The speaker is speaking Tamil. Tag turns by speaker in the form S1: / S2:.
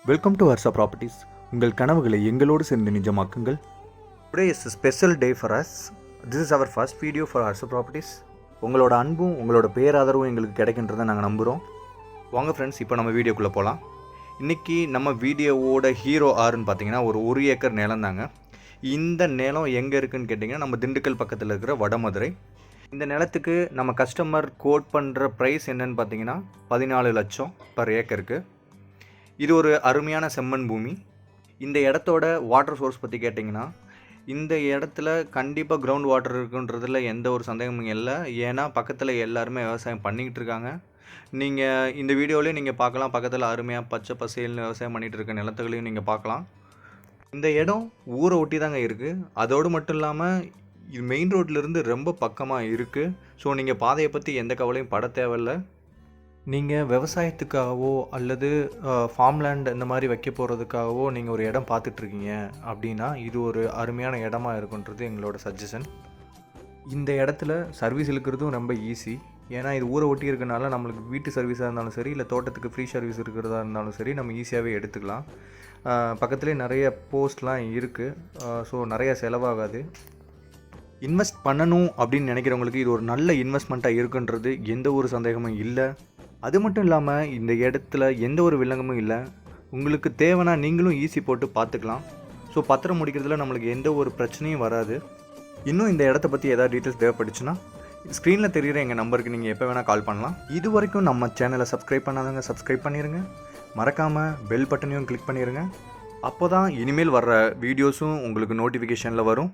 S1: Welcome to Harsha properties. உங்கள் கனவுகளை எங்களோடு சேர்ந்து நிஜமாக்குங்கள். Today is a special day for us. This is our first video for Harsha properties. உங்களோட அன்பும் உங்களோட பேராதரவும் எங்களுக்கு கிடைக்கின்றதை நாங்கள் நம்புகிறோம். வாங்க ஃப்ரெண்ட்ஸ், இப்போ நம்ம வீடியோக்குள்ளே போகலாம். இன்றைக்கி நம்ம வீடியோவோட ஹீரோ ஆறுன்னு பார்த்தீங்கன்னா ஒரு ஏக்கர் நிலம் தாங்க. இந்த நிலம் எங்கே இருக்குதுன்னு கேட்டிங்கன்னா நம்ம திண்டுக்கல் பக்கத்தில் இருக்கிற வடமதுரை. இந்த நிலத்துக்கு நம்ம கஸ்டமர் கோட் பண்ணுற ப்ரைஸ் என்னன்னு பார்த்தீங்கன்னா 14 லட்சம் பர் ஏக்கருக்கு. இது ஒரு அருமையான செம்மண் பூமி. இந்த இடத்தோட வாட்டர் சோர்ஸ் பற்றி கேட்டிங்கன்னா இந்த இடத்துல கண்டிப்பாக கிரவுண்ட் வாட்டர் இருக்குன்றதில் எந்த ஒரு சந்தேகமும் இல்லை. ஏன்னா பக்கத்தில் எல்லாருமே விவசாயம் பண்ணிக்கிட்டு இருக்காங்க. நீங்கள் இந்த வீடியோவிலே நீங்கள் பார்க்கலாம், பக்கத்தில் அருமையாக பச்சை பசேல்னு விவசாயம் பண்ணிகிட்டு இருக்க நிலத்துகளையும் நீங்கள் பார்க்கலாம். இந்த இடம் ஊரை ஒட்டி தாங்க இருக்குது. அதோடு மட்டும் இல்லாமல் இது மெயின் ரோட்லேருந்து ரொம்ப பக்கமாக இருக்குது. ஸோ நீங்கள் பாதையை பற்றி எந்த கவலையும் பட தேவையில்லை. நீங்கள் விவசாயத்துக்காகவோ அல்லது ஃபார்ம்லேண்ட் இந்த மாதிரி வைக்க போகிறதுக்காகவோ நீங்கள் ஒரு இடம் பார்த்துட்ருக்கீங்க அப்படின்னா இது ஒரு அருமையான இடமா இருக்குன்றது எங்களோட சஜஷன். இந்த இடத்துல சர்வீஸ் இழுக்கிறதும் ரொம்ப ஈஸி. ஏன்னா இது ஊரை ஒட்டி இருக்கனால நம்மளுக்கு வீட்டு சர்வீஸாக இருந்தாலும் சரி, இல்லை தோட்டத்துக்கு ஃப்ரீ சர்வீஸ் இருக்கிறதா இருந்தாலும் சரி, நம்ம ஈஸியாகவே எடுத்துக்கலாம். பக்கத்துலேயே நிறைய போஸ்ட்லாம் இருக்குது. ஸோ நிறைய செலவாகாது. இன்வெஸ்ட் பண்ணணும் அப்படின்னு நினைக்கிறவங்களுக்கு இது ஒரு நல்ல இன்வெஸ்ட்மெண்ட்டாக இருக்குன்றது எந்த ஒரு சந்தேகமும் இல்லை. அது மட்டும் இல்லாமல் இந்த இடத்துல எந்த ஒரு வில்லங்கமும் இல்லை. உங்களுக்கு தேவைன்னா நீங்களும் ஈஸி போட்டு பார்த்துக்கலாம். ஸோ பத்திரம் முடிக்கிறதுல நம்மளுக்கு எந்த ஒரு பிரச்சனையும் வராது. இன்னும் இந்த இடத்த பற்றி ஏதாவது டீட்டெயில்ஸ் தேவைப்பட்டுச்சுன்னா ஸ்க்ரீனில் தெரிகிற எங்கள் நம்பருக்கு நீங்கள் எப்போ வேணால் கால் பண்ணலாம். இது வரைக்கும் நம்ம சேனலை சப்ஸ்கிரைப் பண்ணாதவங்க சப்ஸ்கிரைப் பண்ணிடுங்க. மறக்காமல் பெல் பட்டனையும் கிளிக் பண்ணிடுங்க. அப்போ தான் இனிமேல் வர்ற வீடியோஸும் உங்களுக்கு நோட்டிஃபிகேஷனில் வரும்.